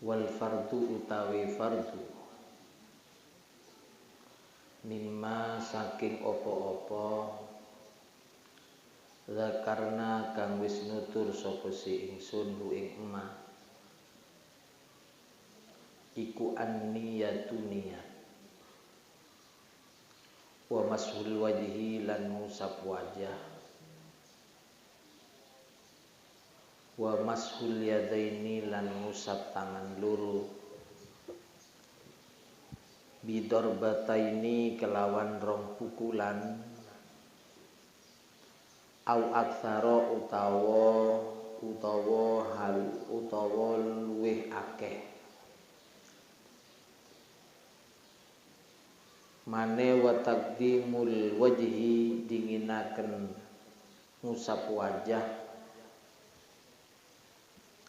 Wal fardu utawi fardu mimma saking opo-opo zakarna kang wis nutur sapa si ingsun hu ing emah iku anniyatu niyat wa mashul wajhi lan ngusap wajah wa mashul yadaini lan ngusap tangan loro bidarbataini kelawan rong pukulan au aksara utawa luwih akeh mane wa taqdimul wajhi dinginaken ngusap wajah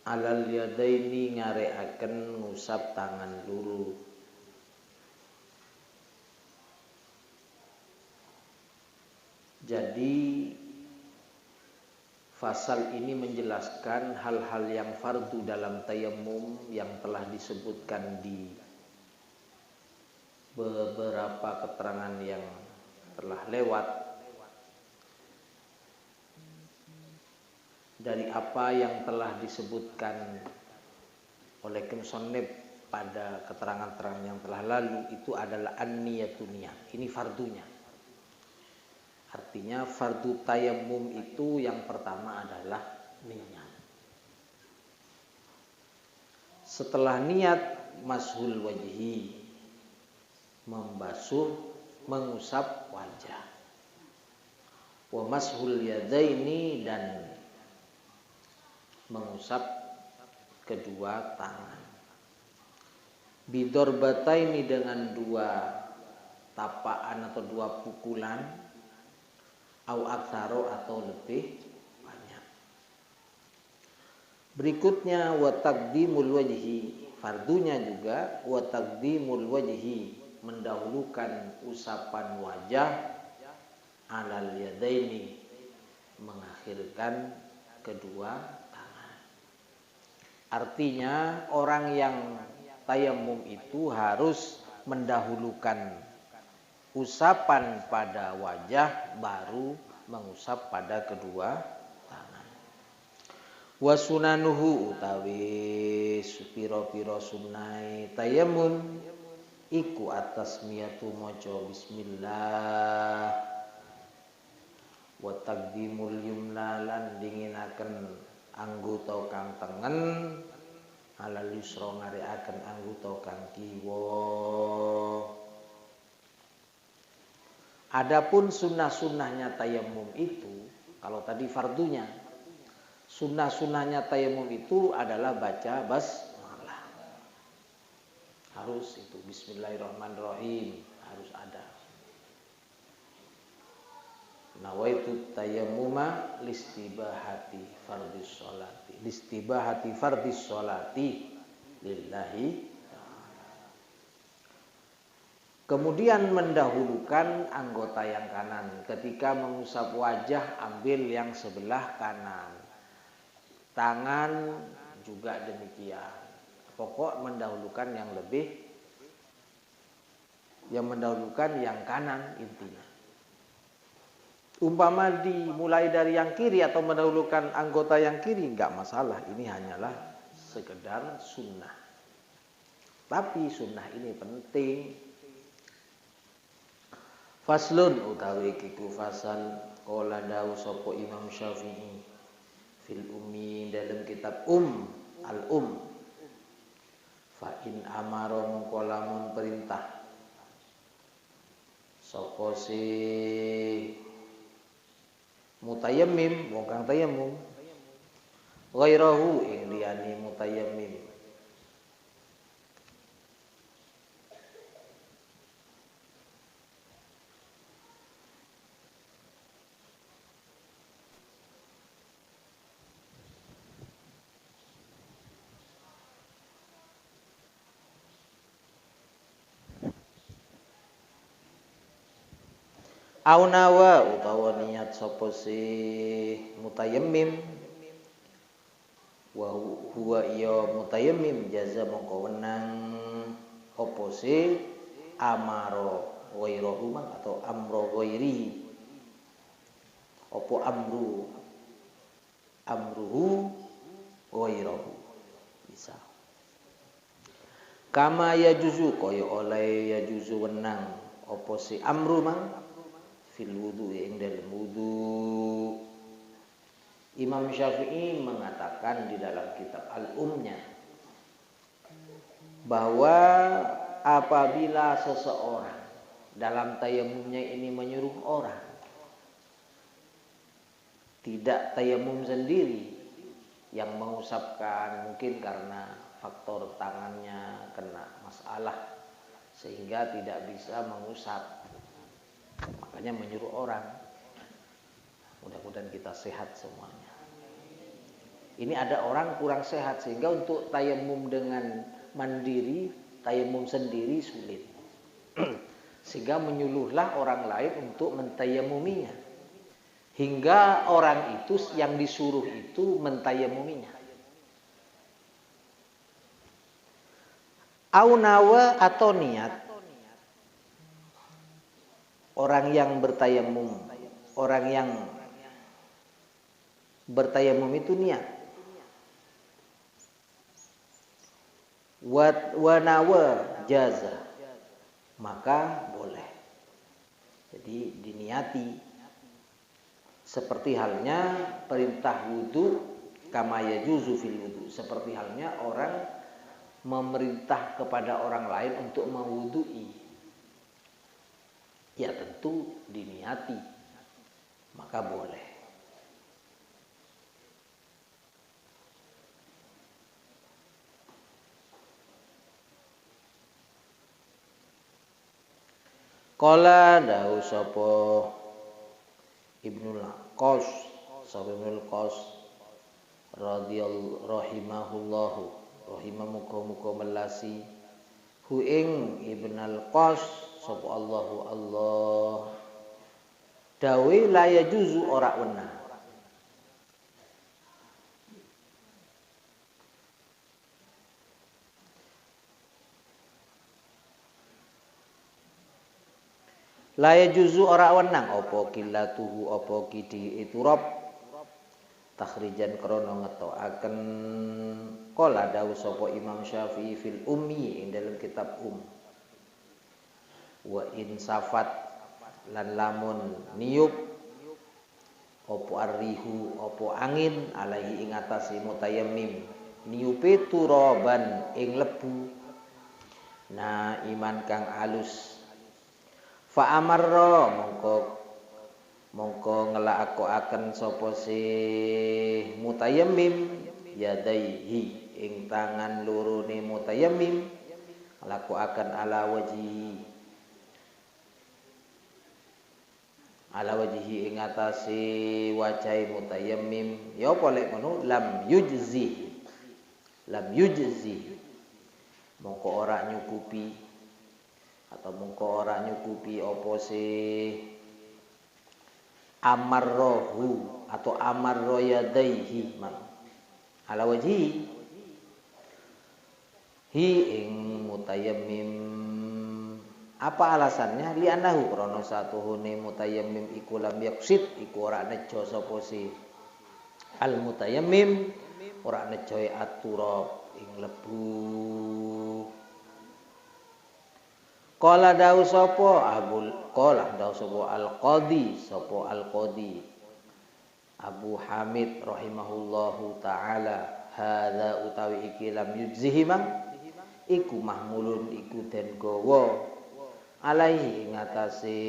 alal yadaini ngareaken ngusap tangan loro. Jadi fasal ini menjelaskan hal-hal yang fardu dalam tayammum yang telah disebutkan di beberapa keterangan yang telah lewat dari apa yang telah disebutkan oleh musannif pada keterangan-keterangan yang telah lalu itu adalah an-niyatun niyat. Ini fardunya. Artinya fardu tayammum itu yang pertama adalah niat. Setelah niat mashul wajhi membasuh mengusap wajah. Wa mashul yadaini dan mengusap kedua tangan. Bidorbataini dengan dua tapaan atau dua pukulan. Au aksaro atau lebih banyak. Berikutnya wa taqdimul wajhi, fardunya juga wa taqdimul wajhi, mendahulukan usapan wajah alal yadaini, mengakhirkan kedua tangan. Artinya orang yang tayammum itu harus mendahulukan usapan pada wajah baru mengusap pada kedua tangan. Wa sunanuhu utawi pira-pira sunai tayammum iku atasmiyatu maca bismillah wa taqdimul yumna lan dinginaken anggota kang tengen alal yusra ngareaken anggota kang kiwa. Adapun sunnah-sunnahnya tayammum itu, kalau tadi fardunya, sunnah-sunnahnya tayammum itu adalah baca basmalah. Harus itu bismillahirrahmanirrahim, harus ada. Nawaitu tayammuma listibahati fardhis sholati. Listibahati fardhis sholati lillahi. Kemudian mendahulukan anggota yang kanan. Ketika mengusap wajah, ambil yang sebelah kanan. Tangan juga demikian. Pokok mendahulukan yang mendahulukan yang kanan intinya. Umpama dimulai dari yang kiri atau mendahulukan anggota yang kiri, enggak masalah. Ini hanyalah sekedar sunnah. Tapi sunnah ini penting. Faslun utawi kiku fasal qala dawu sapa Imam Syafi'i fil ummi dalam kitab al fa in amara mongko lamun perintah sapa si mutayammim wong kang tayammum ghairahu ing liyane mutayammim aunawa utawa niat sapa si mutayammim wa huwa iya mutayammim jaza mongko wenang apa se amaro ghairahu atau amro ghairihi apa amruhu ghairahu bisa kama yajuzu kaya oleh yajuzu wenang apa si amru mang fil wudu ing dalem wudu. Imam Syafi'i mengatakan di dalam kitab Al-Umnya bahwa apabila seseorang dalam tayamumnya ini menyuruh orang tidak tayamum sendiri yang mengusapkan mungkin karena faktor tangannya kena masalah sehingga tidak bisa mengusap, makanya menyuruh orang. Mudah-mudahan kita sehat semuanya. Ini ada orang kurang sehat sehingga untuk tayamum dengan mandiri, tayamum sendiri sulit. Sehingga menyuluhlah orang lain untuk mentayamuminya. Hingga orang itu yang disuruh itu mentayamuminya. Aunawa atau niat orang yang bertayamum, orang yang bertayamum itu niat. Wa nawa jaza, maka boleh. Jadi diniati seperti halnya perintah wudu kama yajuzu fil wudu, seperti halnya orang memerintah kepada orang lain untuk mewudui. Ya tentu diniati, maka boleh. Qala dawu sapa Ibnul Qas, sapa Ibnul Qas radhiyallahu rahimahullahu, rahimamuka melasi hu ing Ibnul Qas sapa Allahu Allah dawe la yajuzu ora wenang la yajuzu ora wenang apa qillatuhu apa kidi iturab takhrijan krana ngetokaken qala dawu sapa Imam Syafi'i fil ummi ing dalam kitab wa in safat lan lamun niup apa arrihu apa angin alaihi ing atase mutayammim niupe turaban ing lebu na iman kang alus fa amarra mongko ngelakaken sapa si mutayammim yadaihi ing tangan lorone mutayammim lakuaken ala wajhi ing atase wajahe mutayammim ya apa lek ngono lam yujzi mongko ora nyukupi atau mongko ora nyukupi apa sih amarrohu atau amarro yadaihi man ala wajhi hi ing mutayammim. Apa alasannya? Li anahu krana satuhune mutayammim iku lam yaksid iku ora nejo sapa si al mutayammim ora nejoe aturab ing lebu. Qala dawu sapa al-qadi sapa al-qadi Abu Hamid rahimahullahu taala hadza utawi iki lam yujzihi mang iku mahmulun iku den gawa alaihi ing atase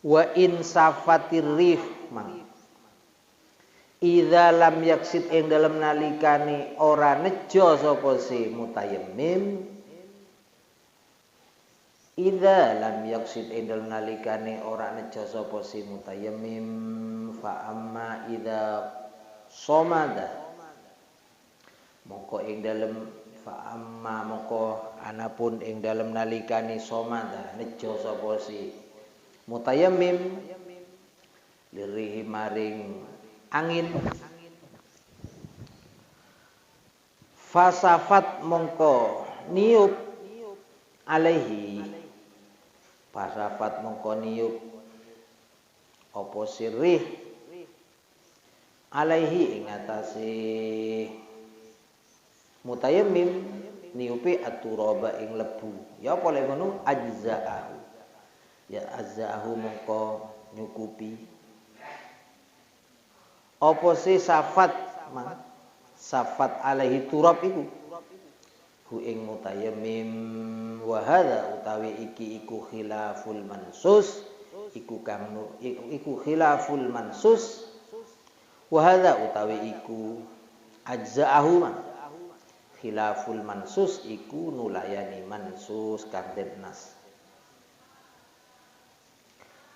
wa in safatir rih mang idza lam yaksid ing dalem nalikane ora nejo sapa si mutayammim idza lam yaksid ing dalem nalikane ora nejo sapa si mutayammim fa amma idza somada mongko ing dalem fa amma mongko anapun ing dalem nalikane somada nejo sapa si mutayammim lirihi maring angin fasafat mongko niup alaihi fasafat mongko niup apa sirih alaihi ing atase mutayammim niupi aturaba ing lebu ya apa lek ngono ajzaahu ya ajzaahu mongko nyukupi apa sih safat safat alaihi turab iku hu ing mutayammim wa hadza utawi iki iku khilaful mansus iku khilaful mansus wa hadza utawi iku ajzaahu man khilaful mansus iku nulayani mansus kang den nas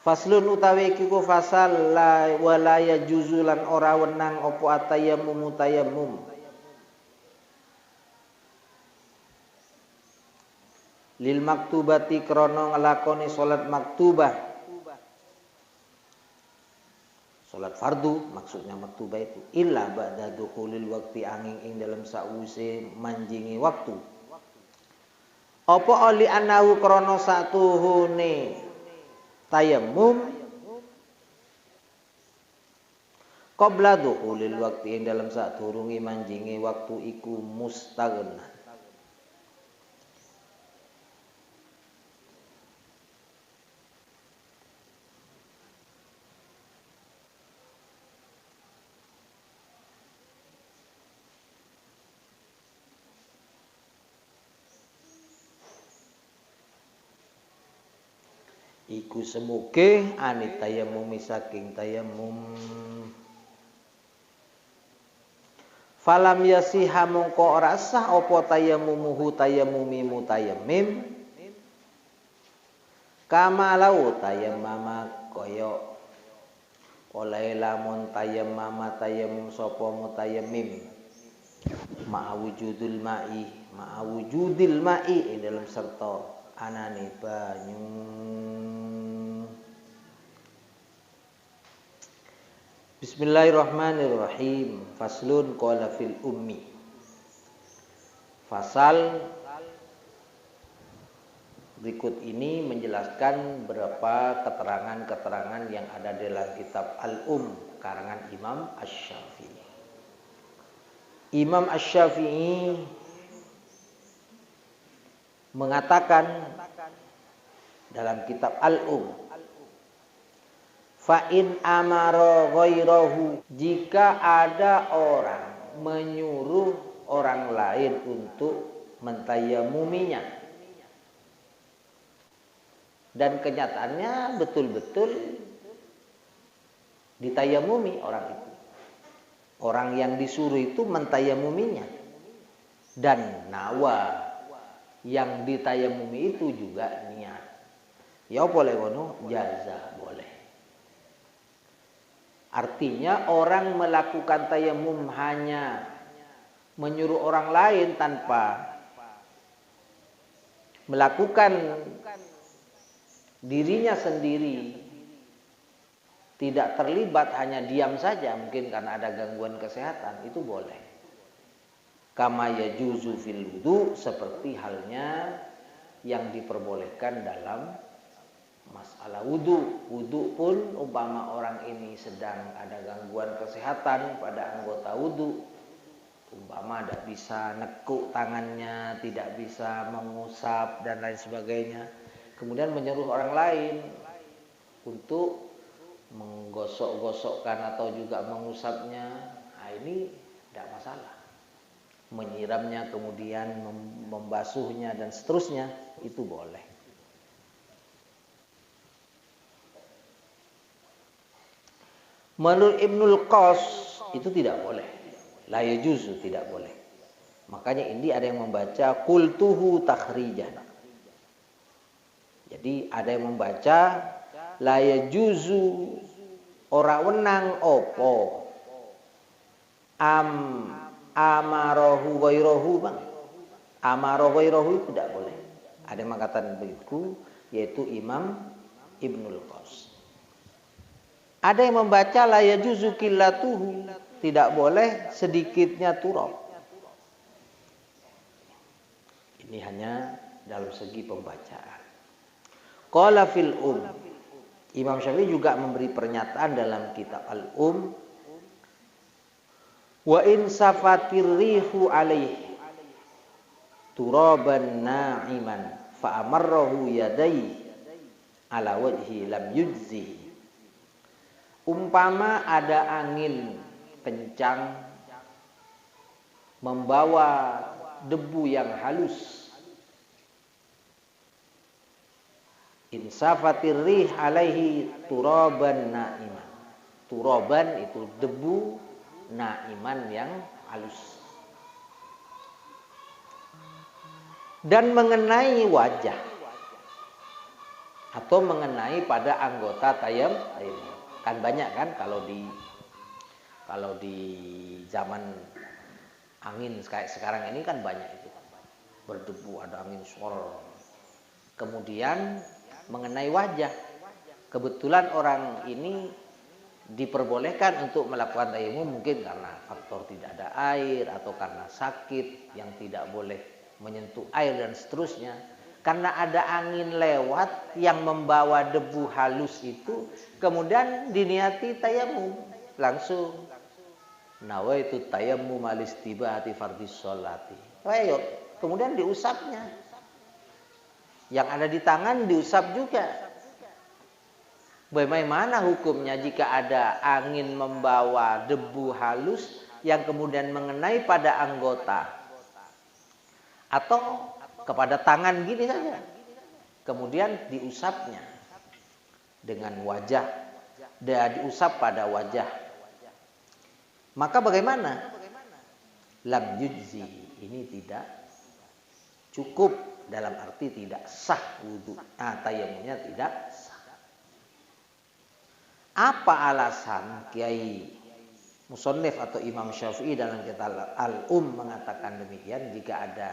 faslun utawi iki ku fasal la wala yajuzu lan ora wenang apa atayammum mutayammum lil maktubati krana nglakoni salat maktubah salat fardu maksudnya maktubah itu illa ba'da dukhulil waqti angin ing dalam sause manjingi waktu apa oli anahu krana satuhune tayammum qabla dukhulil waqti ing dalam sadurunge manjingi waktu iku mustaghna iku semuge anit tayammum saking tayammum falam yasiha mongko ora sah apa tayammumuhu tayammumi mutayammim kama lau tayammama kaya oleh lamun tayammama tayammum sapa mutayammim ma'awujudil ma'i ing dalam serta anane banyu Bismillahirrahmanirrahim. Faslun qala fil ummi. Fasal berikut ini menjelaskan beberapa keterangan-keterangan yang ada dalam kitab karangan Imam Asy-Syafi'i. Imam Asy-Syafi'i mengatakan dalam kitab fa in amara ghairahu jika ada orang menyuruh orang lain untuk mentayamuminya dan kenyataannya betul-betul ditayamumi orang itu. Orang yang disuruh itu mentayamuminya dan nawa yang ditayamumi itu juga niat. Ya boleh ngono jaza boleh. Artinya orang melakukan tayamum hanya menyuruh orang lain tanpa melakukan dirinya sendiri, tidak terlibat hanya diam saja mungkin karena ada gangguan kesehatan, itu boleh. Kama yajuzu fil wudu, seperti halnya yang diperbolehkan dalam masalah wudu. Wudu pun umpama orang ini sedang ada gangguan kesehatan pada anggota wudu, umpama tidak bisa nekuk tangannya, tidak bisa mengusap dan lain sebagainya, kemudian menyuruh orang lain untuk menggosok-gosokkan atau juga mengusapnya, nah ini tidak masalah. Menyiramnya kemudian membasuhnya dan seterusnya itu boleh. Menurut Ibnul Qas itu tidak boleh. La yajuzu, tidak boleh. Makanya ini ada yang membaca qultuhu takhrijan. Jadi ada yang membaca la yajuzu ora wenang opo Amarohu ghairahu bang. Amarohu ghairahu itu tidak boleh. Ada yang mengatakan begitu, yaitu Imam Ibnul Qaus. Ada yang membaca la yajuzu qillatuhu, tidak boleh sedikitnya turab. Ini hanya dalam segi pembacaan. Qala fil Imam Syafi'i juga memberi pernyataan dalam kitab Al-Um, wa in safatir rihu alaihi turaban na'iman fa amarrahu yadai ala wajhi lam yujzi. Umpama ada angin kencang membawa debu yang halus, insafatir rih alaihi turaban na'iman. Turaban itu debu, na'iman yang halus. Dan mengenai wajah atau mengenai pada anggota tayammum. Kan banyak kan kalau di zaman angin kayak sekarang ini kan banyak itu berdebu, ada angin sol. Kemudian mengenai wajah, kebetulan orang ini diperbolehkan untuk melakukan tayammum mungkin karena faktor tidak ada air atau karena sakit yang tidak boleh menyentuh air dan seterusnya. Karena ada angin lewat yang membawa debu halus itu, kemudian diniati tayammum langsung. Nawaitu tayammum alistibahati fardhis sholati. Ayo, kemudian diusapnya. Yang ada di tangan diusap juga. Bagaimana hukumnya jika ada angin membawa debu halus yang kemudian mengenai pada anggota atau kepada tangan gini saja, kemudian diusapnya dengan wajah, dan diusap pada wajah, maka bagaimana? Lam yujzi, ini tidak cukup, dalam arti tidak sah wudu, tayammumnya tidak sah. Apa alasan Kiai Musannif atau Imam Syafi'i dalam kitab Al-Um mengatakan demikian? Jika ada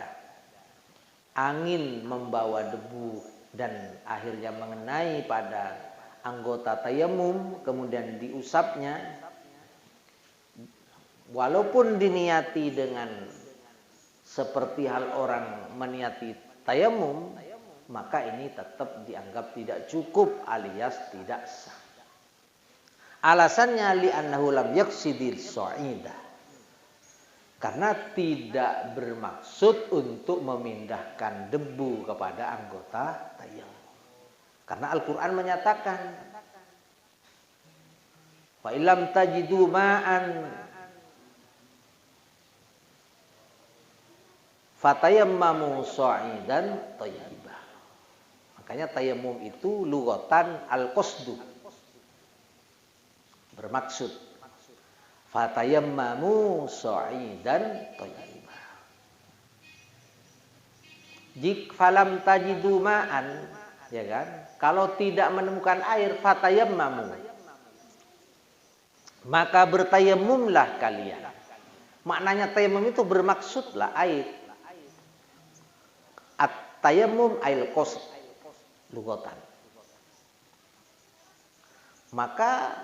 angin membawa debu dan akhirnya mengenai pada anggota tayammum, kemudian diusapnya, walaupun diniati dengan seperti hal orang meniati tayammum, maka ini tetap dianggap tidak cukup alias tidak sah. Alasannya li'annahu lam yaqsidil sha'idah, karena tidak bermaksud untuk memindahkan debu kepada anggota tayammum. Karena Al-Quran menyatakan, fa illam tajidu ma'an fatayammamu sha'idan thayyibah. Makanya tayammum itu lughatan al-qasdu, bermaksud. Fatayammamu sha'idan thayyibah. Jika falam tajidu ma'an, ya kan? Kalau tidak menemukan air, fatayammamu, maka bertayammumlah kalian. Maknanya tayammum itu bermaksudlah air. At-tayammum ail qasd lughatan. Maka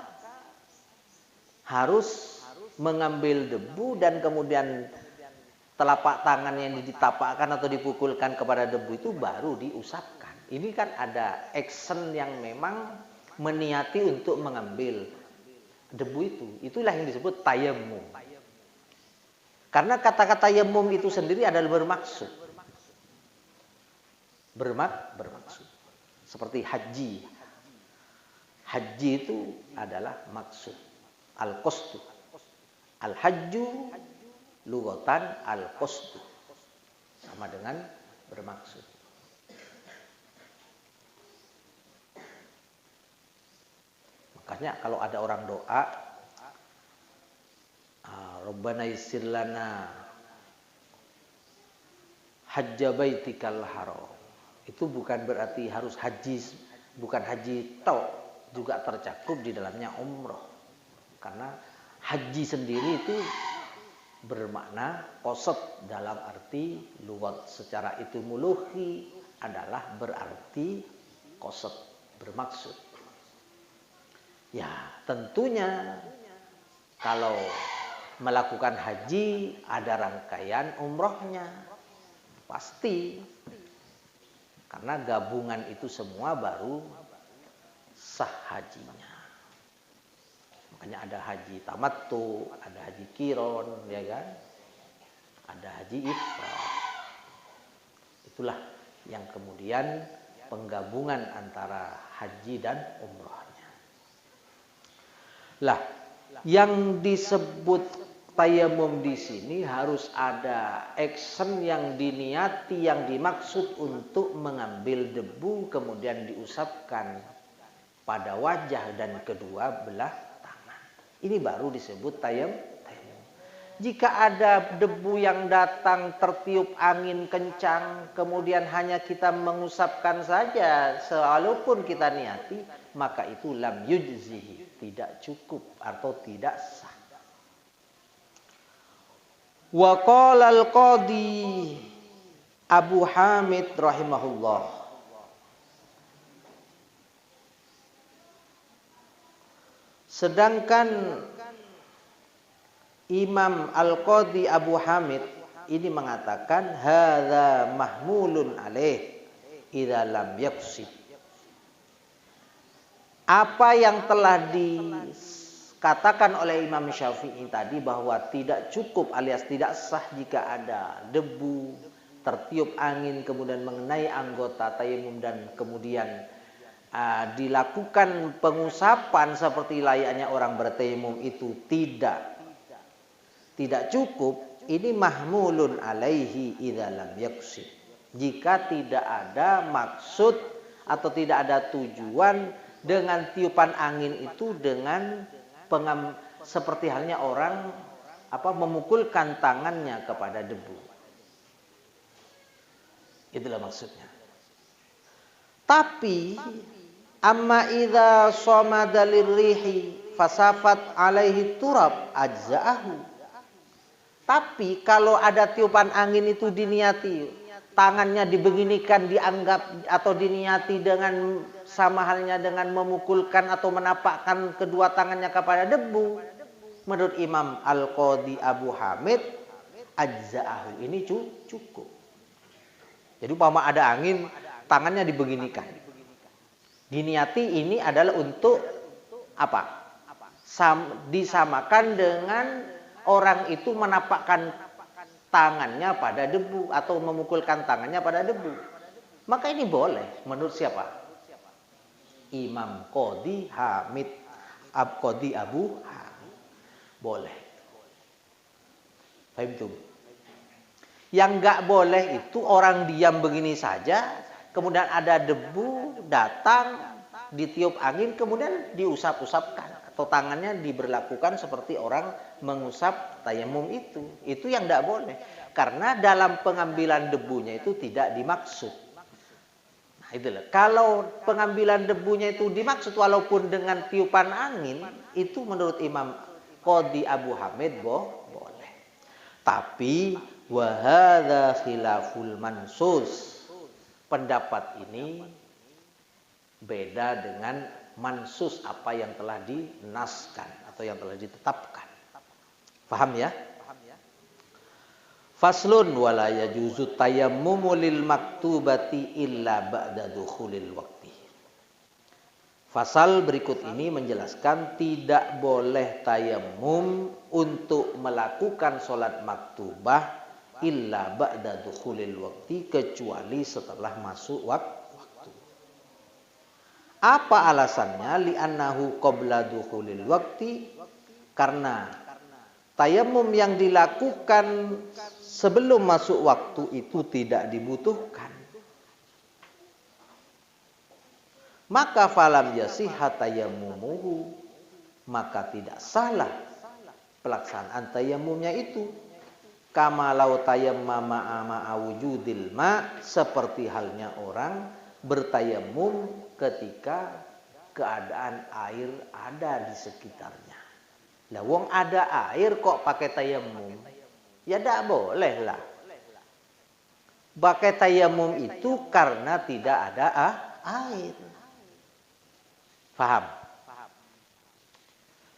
harus mengambil debu dan kemudian telapak tangan yang ditapakkan atau dipukulkan kepada debu itu baru diusapkan. Ini kan ada action yang memang meniati untuk mengambil debu itu. Itulah yang disebut tayammum. Karena kata-kata tayammum itu sendiri adalah bermaksud. Bermaksud. Seperti haji. Haji itu adalah maksud. Al-qasdu. Al-hajju lughatan al-qasdu. Sama dengan bermaksud. Makanya kalau ada orang doa, Rabbana yassir lana hajja baitikal haram. Itu bukan berarti harus haji, bukan haji tok, juga tercakup di dalamnya umroh. Karena haji sendiri itu bermakna qasad dalam arti lugat secara etimologi adalah berarti qasad, bermaksud. Ya, tentunya kalau melakukan haji ada rangkaian umrohnya. Pasti. Karena gabungan itu semua baru sah hajinya. Makanya ada haji tamattu, ada haji qiron, ya kan? Ada haji ifrad. Itulah yang kemudian penggabungan antara haji dan umrohnya. Lah, yang disebut tayamum di sini harus ada action yang diniati, yang dimaksud untuk mengambil debu kemudian diusapkan pada wajah dan kedua belah. Ini baru disebut tayamum. Jika ada debu yang datang tertiup angin kencang, kemudian hanya kita mengusapkan saja, walaupun kita niati, maka itu lam yujzihi, tidak cukup atau tidak sah. Wa qala al-qadi Abu Hamid rahimahullah, sedangkan Imam Al-Qadi Abu Hamid ini mengatakan hadza mahmulun alaih idza lam yaqsid. Apa yang telah dikatakan oleh Imam Syafi'i tadi bahwa tidak cukup alias tidak sah jika ada debu tertiup angin kemudian mengenai anggota tayamum dan kemudian dilakukan pengusapan seperti layaknya orang bertayamum itu tidak cukup. Ini mahmulun alaihi idza lam yaqsid, jika tidak ada maksud atau tidak ada tujuan dengan tiupan angin itu dengan seperti halnya orang memukulkan tangannya kepada debu. Itulah maksudnya. Tapi amma idza samada lirrihi fasafat alaihi turab ajza'ahu. Tapi kalau ada tiupan angin itu diniati, tangannya dibeginikan, dianggap atau diniati dengan sama halnya dengan memukulkan atau menapakkan kedua tangannya kepada debu, menurut Imam Al-Qadi Abu Hamid ajza'ahu, ini cukup. Jadi umpama ada angin, tangannya dibeginikan, diniati ini adalah untuk apa? Disamakan dengan orang itu menapakkan tangannya pada debu atau memukulkan tangannya pada debu. Maka ini boleh menurut siapa? Imam Qadi Hamid, Qadi Abu Hamid. Boleh. Paham tuh? Yang enggak boleh itu orang diam begini saja, kemudian ada debu datang, ditiup angin, kemudian diusap-usapkan atau tangannya diberlakukan seperti orang mengusap tayamum itu. Itu yang tidak boleh. Karena dalam pengambilan debunya itu tidak dimaksud. Nah, itulah. Kalau pengambilan debunya itu dimaksud walaupun dengan tiupan angin, itu menurut Imam Qadi Abu Hamid boleh. Tapi wa hadza khilaful mansus. Pendapat ini beda dengan mansus, apa yang telah dinaskan atau yang telah ditetapkan. Paham ya? Faslun wala yajuzu tayammumu lil maktubati illa ba'da dukhulil waqti. Fasal berikut ini menjelaskan tidak boleh tayamum untuk melakukan sholat maktubah illa ba'da dukhulil waqti, kecuali setelah masuk waktu. Apa alasannya? Li'annahu qabla dukhulil waqti, karena tayamum yang dilakukan sebelum masuk waktu itu tidak dibutuhkan. Maka falam yasihha tayammumuhu, maka tidak salah pelaksanaan tayamumnya itu. Kama lau tayammama ma'a wujudil ma, seperti halnya orang bertayamum ketika keadaan air ada di sekitarnya. Lah wong ada air kok pakai tayamum? Ya tidak boleh lah. Pakai tayamum itu karena tidak ada air. Faham?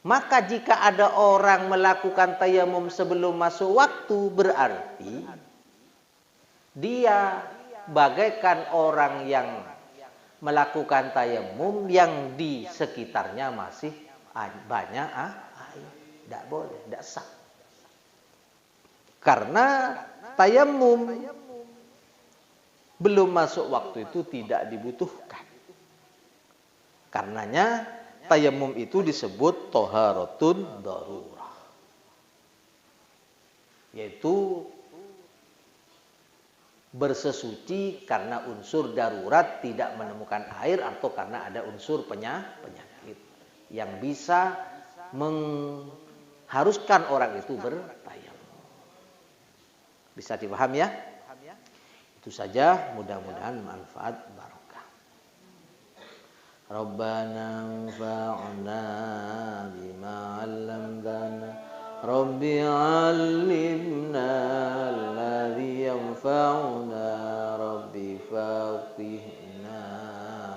Maka jika ada orang melakukan tayamum sebelum masuk waktu, berarti dia bagaikan orang yang melakukan tayamum yang di sekitarnya masih banyak air. Tidak boleh, tidak sah. Karena tayamum belum masuk waktu itu tidak dibutuhkan. Karenanya tayamum itu disebut toharatun darurah. Yaitu bersesuci karena unsur darurat tidak menemukan air atau karena ada unsur penyakit yang bisa mengharuskan orang itu bertayamum. Bisa dipahami ya? Itu saja, mudah-mudahan manfaat barokah. Rabbana anfa'na bima 'allamtana Rabbi 'allimna alladhi yanfa'una Rabbi faqihna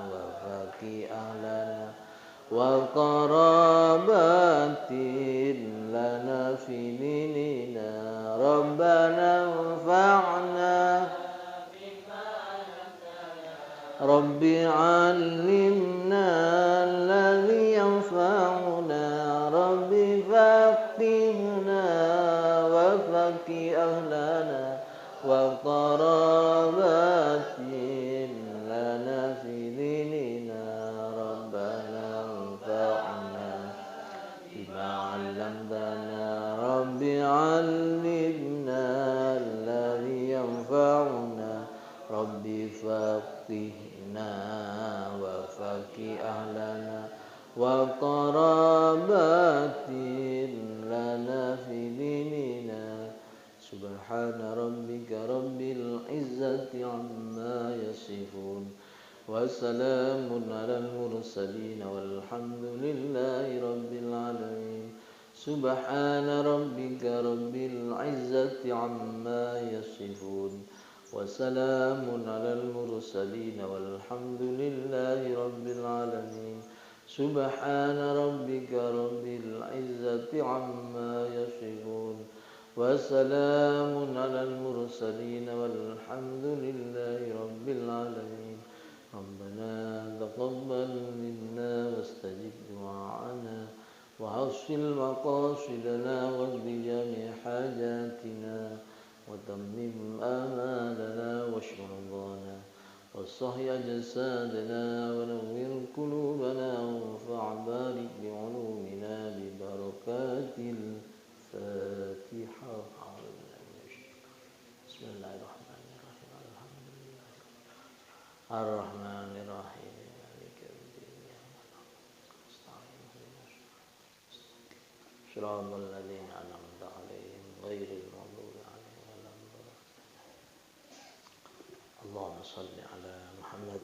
wa faqih ahlana wa qarabatin lana fi dinina Rabbana anfa'na Rabbi 'allimna alladhi yanfa'una Rabbi faqihna wa faqih ahlana wa qarabatin lana fi dinina Rabbana anfa'na bima 'allamtana Rabbi 'allimna alladhi yanfa'una Rabbi faqihna wa faqih ahlana wa qarabatin lana fi dinina Subhana rabbika rabbil izzati amma yasifun wa salamun alal mursalin walhamdulillahi rabbil alamin Subhana rabbika rabbil izzati amma yasifun وسلام على المرسلين والحمد لله رب العالمين سبحان ربك رب العزة عما يصفون وسلام على المرسلين والحمد لله رب العالمين ربنا تقبل منا واستجب دعاءنا وحصل مقاصدنا واقض جميع حاجاتنا وتمم آمالنا واشف مرضانا وصحي أجسادنا ونور قلوبنا وارفع بارك بعلومنا ببركات الفاتحة بسم الله الرحمن الرحيم الحمد لله الرحمن الرحيم مالك يوم الدين صراط الذين أنعمت عليهم غير المغضوب عليهم اللهم صل على محمد